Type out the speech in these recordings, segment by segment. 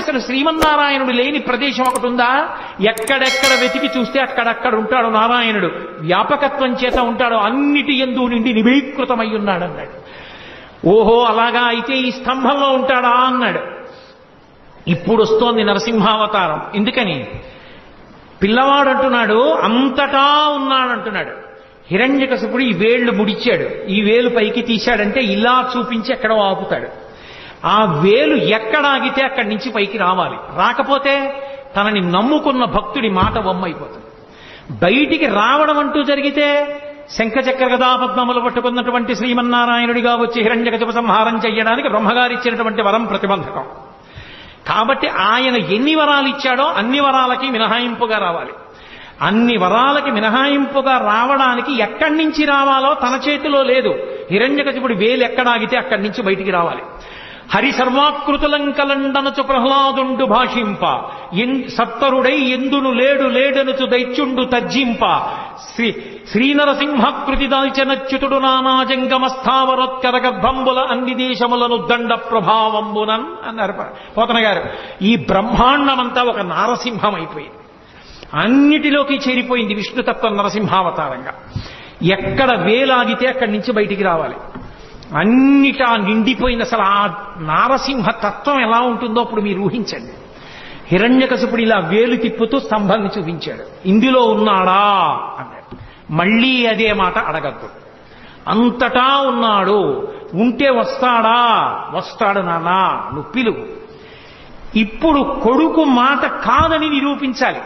అసలు శ్రీమన్నారాయణుడు లేని ప్రదేశం ఒకటి ఉందా? ఎక్కడెక్కడ వెతికి చూస్తే అక్కడక్కడ ఉంటాడు నారాయణుడు, వ్యాపకత్వం చేత ఉంటాడు, అన్నిటి యందు నిండి నిబీకృతమై ఉన్నాడు అన్నాడు. ఓహో అలాగా, అయితే ఈ స్తంభంలో ఉంటాడా అన్నాడు. ఇప్పుడు వస్తోంది నరసింహావతారం. ఎందుకని? పిల్లవాడు అంటున్నాడు అంతటా ఉన్నాడంటున్నాడు. హిరణ్యకశిపుడు ఈ వేళ్లు ముడిచాడు, ఈ వేలు పైకి తీశాడంటే ఇలా చూపించి ఎక్కడో ఆపుతాడు. ఆ వేలు ఎక్కడ ఆగితే అక్కడి నుంచి పైకి రావాలి, రాకపోతే తనని నమ్ముకున్న భక్తుడి మాట వమ్మైపోతుంది. బయటికి రావడం అంటూ జరిగితే శంఖచక్ర గదా పద్మములు పట్టుకున్నటువంటి శ్రీమన్నారాయణుడిగా వచ్చి హిరణ్యకశిప సంహారం చెయ్యడానికి బ్రహ్మగారిచ్చినటువంటి వరం ప్రతిబంధకం. కాబట్టి ఆయన ఎన్ని వరాలు ఇచ్చాడో అన్ని వరాలకి మినహాయింపుగా రావాలి. అన్ని వరాలకి మినహాయింపుగా రావడానికి ఎక్కడి నుంచి రావాలో తన చేతిలో లేదు. హిరణ్యకశిపుడి వేలు ఎక్కడాగితే అక్కడి నుంచి బయటికి రావాలి. హరి సర్వాకృతులంకలండనచు ప్రహ్లాదుండు భాషింప, సత్తరుడై ఎందును లేడు లేడనుచు దైత్యుండు తర్జింప, శ్రీనరసింహకృతి దాల్చనచ్యుతుడు నానాజంగమస్థావరోత్కర గర్భంబుల అన్ని దేశములను దండ ప్రభావంబునన్ అన్నారు పోతన గారు. ఈ బ్రహ్మాండమంతా ఒక నారసింహం అయిపోయింది, అన్నిటిలోకి చేరిపోయింది విష్ణుతత్వం నరసింహావతారంగా. ఎక్కడ వేలాగితే అక్కడి నుంచి బయటికి రావాలి. అన్నిటా నిండిపోయింది. అసలు ఆ నారసింహ తత్వం ఎలా ఉంటుందో అప్పుడు మీరు ఊహించండి. హిరణ్యకశిపుడు ఇలా వేలు తిప్పుతూ స్తంభాన్ని చూపించాడు, ఇందులో ఉన్నాడా అన్నాడు. మళ్ళీ అదే మాట అడగద్దు. అంతటా ఉన్నాడు, ఉంటే వస్తాడా? వస్తాడు నాన్న, నువ్వు పిలువు. ఇప్పుడు కొడుకు మాట కాదని నిరూపించాలి,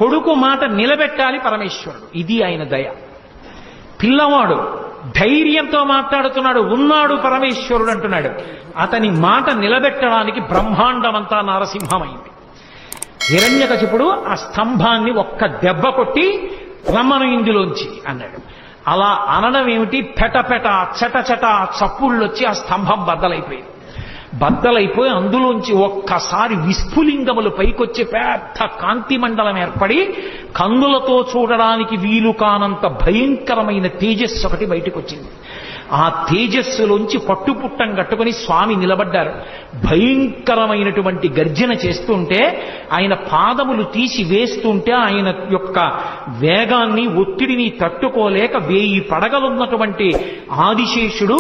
కొడుకు మాట నిలబెట్టాలి పరమేశ్వరుడు. ఇది ఆయన దయ. పిల్లవాడు ధైర్యంతో మాట్లాడుతున్నాడు, ఉన్నాడు పరమేశ్వరుడు అంటున్నాడు. అతని మాట నిలబెట్టడానికి బ్రహ్మాండమంతా నారసింహమైంది. హిరణ్యకశిపుడు ఆ స్తంభాన్ని ఒక్క దెబ్బ కొట్టి రమ్మను ఇందులోంచి అన్నాడు. అలా అనడం ఏమిటి? పెటపెట చటచట చప్పుళ్ళొచ్చి ఆ స్తంభం బద్దలైపోయింది. బద్దలైపోయి అందులోంచి ఒక్కసారి విస్ఫులింగములు పైకొచ్చి పెద్ద కాంతి మండలం ఏర్పడి కన్నులతో చూడడానికి వీలు కానంత భయంకరమైన తేజస్సు ఒకటి బయటకు వచ్చింది. ఆ తేజస్సులోంచి పట్టుపుట్టం కట్టుకుని స్వామి నిలబడ్డారు. భయంకరమైనటువంటి గర్జన చేస్తుంటే ఆయన పాదములు తీసి వేస్తుంటే ఆయన యొక్క వేగాన్ని ఒత్తిడిని తట్టుకోలేక 1000 పడగలున్నటువంటి ఆదిశేషుడు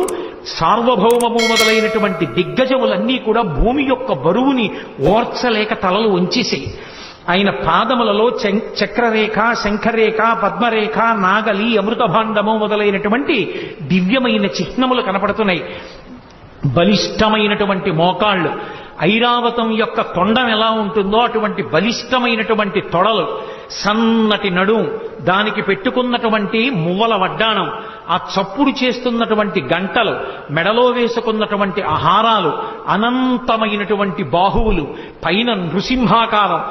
సార్వభౌమము మొదలైనటువంటి దిగ్గజములన్నీ కూడా భూమి యొక్క బరువుని ఓర్చలేక తలలు వంచేసాయి. ఆయన పాదములలో చక్రరేఖ, శంఖరేఖ, పద్మరేఖ, నాగలి, అమృతభాండము మొదలైనటువంటి దివ్యమైన చిహ్నములు కనపడుతున్నాయి. బలిష్టమైనటువంటి మోకాళ్ళు, ఐరావతం యొక్క తొండం ఎలా ఉంటుందో అటువంటి బలిష్టమైనటువంటి తొడలు, సన్నటి నడుం, దానికి పెట్టుకున్నటువంటి మువ్వల వడ్డాణం, ఆ చప్పుడు చేస్తున్నటువంటి గంటలు, మెడలో వేసుకున్నటువంటి ఆహారాలు, అనంతమైనటువంటి బాహువులు, పైన నృసింహాకారం,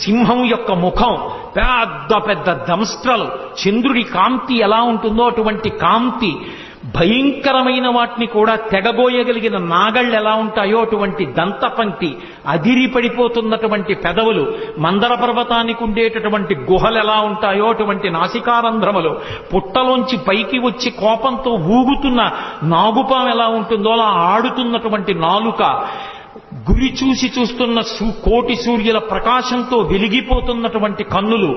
సింహం యొక్క ముఖం, పెద్ద పెద్ద దంస్ట్రలు, చంద్రుడి కాంతి ఎలా ఉంటుందో అటువంటి కాంతి, భయంకరమైన వాటిని కూడా తెగబోయగలిగిన నాగళ్ళు ఎలా ఉంటాయో అటువంటి దంతపంక్తి, అదిరి పడిపోతున్నటువంటి పెదవులు, మందర పర్వతానికి ఉండేటటువంటి గుహలు ఎలా ఉంటాయో అటువంటి నాసికారంధ్రములు, పుట్టలోంచి పైకి వచ్చి కోపంతో ఊగుతున్న నాగుపాం ఎలా ఉంటుందో అలా ఆడుతున్నటువంటి నాలుక, గురి చూసి చూస్తున్న కోటి సూర్యుల ప్రకాశంతో వెలిగిపోతున్నటువంటి కన్నులు,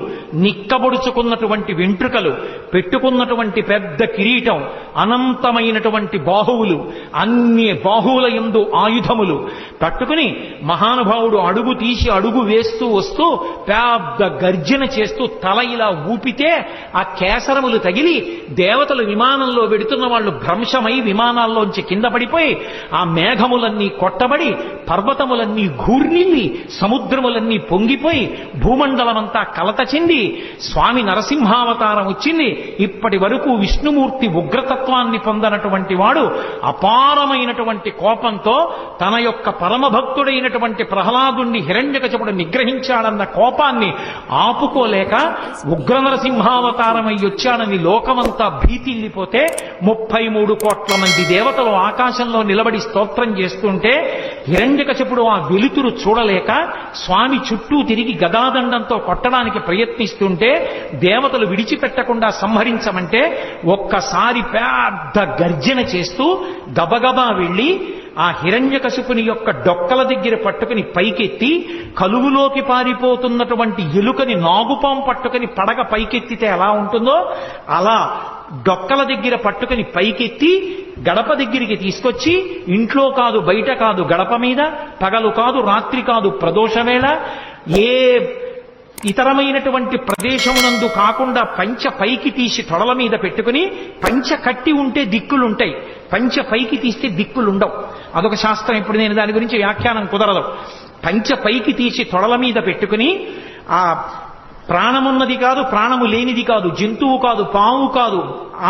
నిక్కబొడుచుకున్నటువంటి వెంట్రుకలు, పెట్టుకున్నటువంటి పెద్ద కిరీటం, అనంతమైనటువంటి బాహువులు, అన్ని బాహువుల యందు ఆయుధములు పట్టుకుని మహానుభావుడు అడుగు తీసి అడుగు వేస్తూ వస్తూ పెద్ద గర్జన చేస్తూ తల ఇలా ఊపితే ఆ కేసరములు తగిలి దేవతలు విమానంలో వెడుతున్న వాళ్ళు భ్రంశమై విమానాల్లోంచి కింద పడిపోయి ఆ మేఘములన్నీ కొట్టబడి పర్వతములన్నీ ఘూర్నిల్లి సముద్రములన్నీ పొంగిపోయి భూమండలమంతా కలత చెంది స్వామి నరసింహావతారం వచ్చింది. ఇప్పటి వరకు విష్ణుమూర్తి ఉగ్రతత్వాన్ని పొందనటువంటి వాడు అపారమైనటువంటి కోపంతో తన యొక్క పరమభక్తుడైనటువంటి ప్రహ్లాదుణ్ణి హిరణ్యకశిపుడు నిగ్రహించాడన్న కోపాన్ని ఆపుకోలేక ఉగ్ర నరసింహావతారమై వచ్చాడని లోకమంతా భీతిల్లిపోతే 33 కోట్ల మంది దేవతలు ఆకాశంలో నిలబడి స్తోత్రం చేస్తుంటే హిరణ్యకశిపుడు ఆ వెలుతురు చూడలేక స్వామి చుట్టూ తిరిగి గదాదండంతో కొట్టడానికి ప్రయత్నిస్తుంటే దేవతలు విడిచిపెట్టకుండా సంహరించమంటే ఒక్కసారి పెద్ద గర్జన చేస్తూ గబగబా వెళ్ళి ఆ హిరణ్యకశిపుని యొక్క డొక్కల దగ్గర పట్టుకుని పైకెత్తి కలుగులోకి పారిపోతున్నటువంటి ఎలుకని నాగుపాం పట్టుకుని పడగ పైకెత్తితే ఎలా ఉంటుందో అలా డొక్కల దగ్గర పట్టుకుని పైకెత్తి గడప దగ్గరికి తీసుకొచ్చి ఇంట్లో కాదు బయట కాదు గడప మీద పగలు కాదు రాత్రి కాదు ప్రదోషవేళ ఏ ఇతరమైనటువంటి ప్రదేశమునందు కాకుండా పంచ పైకి తీసి తొడల మీద పెట్టుకుని పంచ కట్టి ఉంటే దిక్కులుంటాయి, పంచ పైకి తీస్తే దిక్కులుండవు. అదొక శాస్త్రం. ఇప్పుడు నేను దాని గురించి వ్యాఖ్యానం కుదరదు. పంచ పైకి తీసి తొడల మీద పెట్టుకుని ఆ ప్రాణమున్నది కాదు ప్రాణము లేనిది కాదు, జంతువు కాదు పాము కాదు,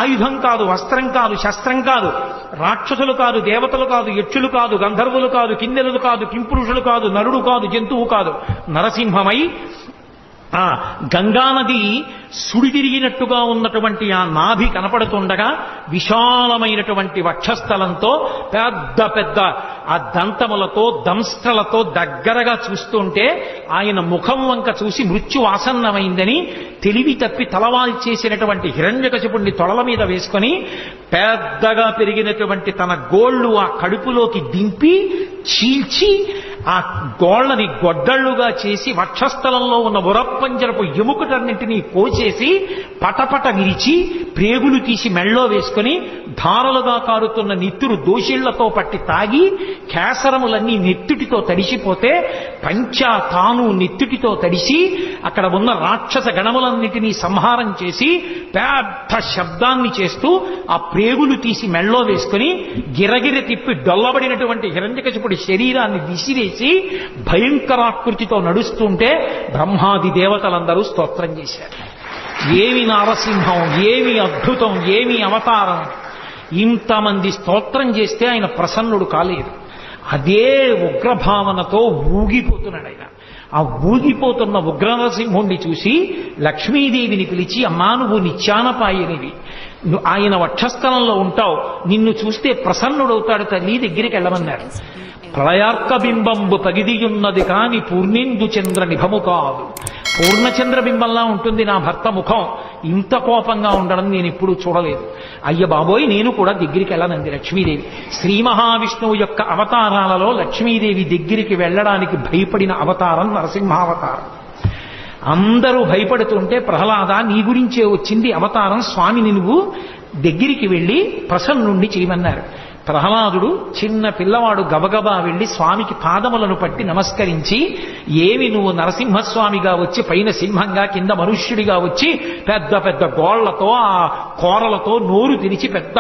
ఆయుధం కాదు వస్త్రం కాదు శస్త్రం కాదు, రాక్షసులు కాదు దేవతలు కాదు యక్షులు కాదు గంధర్వులు కాదు కిన్నెరులు కాదు కింపురుషులు కాదు నరుడు కాదు జంతువు కాదు, నరసింహమై ఆ గంగానది సుడి తిరిగినట్టుగా ఉన్నటువంటి ఆ నాభి కనపడుతుండగా విశాలమైనటువంటి వక్షస్థలంతో పెద్ద పెద్ద ఆ దంతములతో దంస్ట్రలతో దగ్గరగా చూస్తుంటే ఆయన ముఖం వంక చూసి మృత్యు ఆసన్నమైందని తెలివి తప్పి తలవాల్ చేసినటువంటి హిరణ్యకశిపుణ్ణి తొడల మీద వేసుకొని పెద్దగా పెరిగినటువంటి తన గోళ్లు ఆ కడుపులోకి దింపి చీల్చి ఆ గోళ్లని గొడ్డళ్లుగా చేసి వక్షస్థలంలో ఉన్న ఉరప్పంజరపు ఎముకటన్నింటినీ పోచేసి పటపట విరిచి ప్రేగులు తీసి మెళ్ళో వేసుకుని ధారలుగా కారుతున్న నెత్తురు దోషిళ్లతో పట్టి తాగి కేసరములన్నీ నెత్తుటితో తడిసిపోతే పంచా తాను నెత్తుటితో తడిసి అక్కడ ఉన్న రాక్షస గణములన్నిటినీ సంహారం చేసి పెద్ద శబ్దాన్ని చేస్తూ ఆ ప్రేగులు తీసి మెళ్ళో వేసుకుని గిరగిర తిప్పి డొల్లబడినటువంటి హిరణ్యకశిపుడి శరీరాన్ని విసిరేసి భయంకరాకృతితో నడుస్తుంటే బ్రహ్మాది దేవతలందరూ స్తోత్రం చేశారు. ఏమి నరసింహం, ఏమి అద్భుతం, ఏమి అవతారం! ఇంతమంది స్తోత్రం చేస్తే ఆయన ప్రసన్నుడు కాలేదు. అదే ఉగ్రభావనతో ఊగిపోతున్నాడు ఆయన. ఆ ఊగిపోతున్న ఉగ్రనరసింహుణ్ణి చూసి లక్ష్మీదేవిని పిలిచి, అమ్మా నువ్వు నిత్యానపాయనివి, ఆయన వక్షస్థలంలో ఉంటావు, నిన్ను చూస్తే ప్రసన్నుడవుతాడు తల్లి, దగ్గరికి వెళ్ళమన్నారు. ప్రళయార్క బింబంబు పగిదియున్నది కాని పూర్ణేందు చంద్ర నిభము కాదు. పూర్ణచంద్ర బింబంలా ఉంటుంది నా భర్త ముఖం, ఇంత కోపంగా ఉండడం నేను ఎప్పుడూ చూడలేదు. అయ్య బాబోయ్, నేను కూడా దగ్గరికి వెళ్ళనంది లక్ష్మీదేవి. శ్రీ మహావిష్ణువు యొక్క అవతారాలలో లక్ష్మీదేవి దగ్గరికి వెళ్ళడానికి భయపడిన అవతారం నరసింహావతారం. అందరూ భయపడుతుంటే ప్రహ్లాద నీ గురించే వచ్చింది అవతారం, స్వామిని నువ్వు దగ్గరికి వెళ్ళి ప్రసన్నుణ్ణి చేయమన్నారు. ప్రహ్లాదుడు చిన్న పిల్లవాడు గబగబా వెళ్లి స్వామికి పాదములను పట్టి నమస్కరించి, ఏమి నువ్వు నరసింహస్వామిగా వచ్చి పైన సింహంగా కింద మనుష్యుడిగా వచ్చి పెద్ద పెద్ద గోళ్లతో ఆ కోరలతో నోరు తెరిచి పెద్ద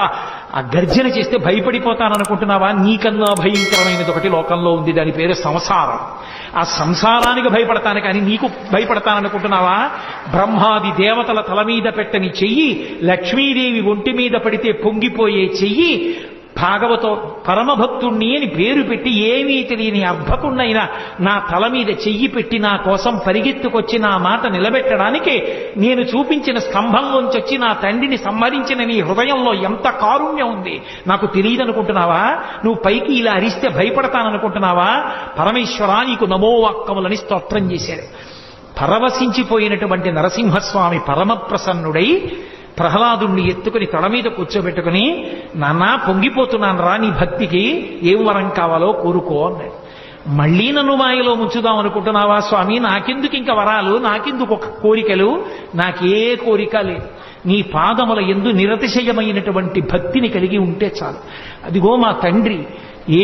ఆ గర్జన చేస్తే భయపడిపోతాననుకుంటున్నావా? నీకన్నా భయంకరమైనది ఒకటి లోకంలో ఉంది, దాని పేరు సంసారం. ఆ సంసారానికి భయపడతాను కానీ నీకు భయపడతాననుకుంటున్నావా? బ్రహ్మాది దేవతల తల మీద పెట్టని చెయ్యి, లక్ష్మీదేవి ఒంటి మీద పడితే పొంగిపోయే చెయ్యి, భాగవతో పరమభక్తుణ్ణి అని పేరు పెట్టి ఏమీ తెలియని అర్భకుణ్ణైనా నా తల మీద చెయ్యి పెట్టి నా కోసం పరిగెత్తుకొచ్చి నా మాట నిలబెట్టడానికి నేను చూపించిన స్తంభంలోంచి వచ్చి నా తండ్రిని సంహరించిన నీ హృదయంలో ఎంత కారుణ్యం ఉంది నాకు తెలియదనుకుంటున్నావా? నువ్వు పైకి ఇలా అరిస్తే భయపడతాననుకుంటున్నావా? పరమేశ్వరా నీకు నమోవాక్కములని స్తోత్రం చేశారు. పరవశించిపోయినటువంటి నరసింహస్వామి పరమప్రసన్నుడై ప్రహ్లాదుణ్ణి ఎత్తుకుని తల మీద కూర్చోబెట్టుకుని, నాన్న పొంగిపోతున్నాను రా నీ భక్తికి, ఏం వరం కావాలో కోరుకో అన్నాడు. మళ్లీ నన్ను మాయలో ముంచుదాం అనుకుంటున్నావా స్వామి? నాకెందుకు ఇంక వరాలు, నాకెందుకు ఒక కోరికలు? నాకే కోరిక లేదు. నీ పాదముల యందు నిరతిశయమైనటువంటి భక్తిని కలిగి ఉంటే చాలు. అదిగో మా తండ్రి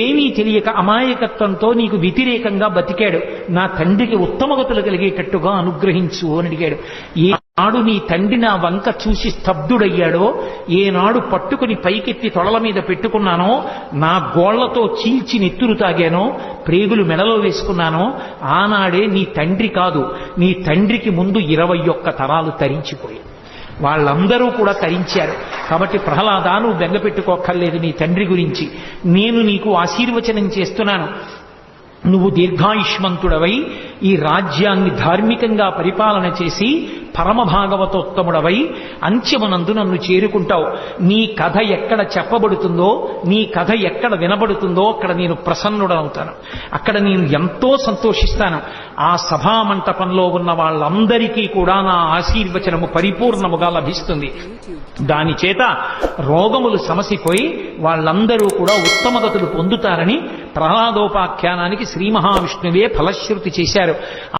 ఏమీ తెలియక అమాయకత్వంతో నీకు వ్యతిరేకంగా బతికాడు, నా తండ్రికి ఉత్తమగతులు కలిగేటట్టుగా అనుగ్రహించు అని అడిగాడు. ఏనాడు నీ తండ్రి నా వంక చూసి స్తబ్దుడయ్యాడో, ఏనాడు పట్టుకుని పైకెత్తి తొడల మీద పెట్టుకున్నానో, నా గోళ్లతో చీల్చి నెత్తురు తాగానో, ప్రేగులు మెడలో వేసుకున్నానో, ఆనాడే నీ తండ్రి కాదు, నీ తండ్రికి ముందు 21 తరాలు తరించిపోయాయి. వాళ్ళందరూ కూడా తరించారు. కాబట్టి ప్రహ్లాద నువ్వు బెంగపెట్టుకోక్కర్లేదు నీ తండ్రి గురించి. నేను నీకు ఆశీర్వచనం చేస్తున్నాను. నువ్వు దీర్ఘాయుష్మంతుడవై ఈ రాజ్యాన్ని ధార్మికంగా పరిపాలన చేసి పరమభాగవతోత్తముడవై అంత్యమునందు నన్ను చేరుకుంటావు. నీ కథ ఎక్కడ చెప్పబడుతుందో, నీ కథ ఎక్కడ వినబడుతుందో అక్కడ నేను ప్రసన్నుడవుతాను, అక్కడ నేను ఎంతో సంతోషిస్తాను. ఆ సభామంటపంలో ఉన్న వాళ్ళందరికీ కూడా నా ఆశీర్వచనము పరిపూర్ణముగా లభిస్తుంది. దాని చేత రోగములు సమసిపోయి వాళ్ళందరూ కూడా ఉత్తమగతులు పొందుతారని ప్రహ్లాదోపాఖ్యానానికి శ్రీ మహావిష్ణువే ఫలశ్రుతి చేశారు.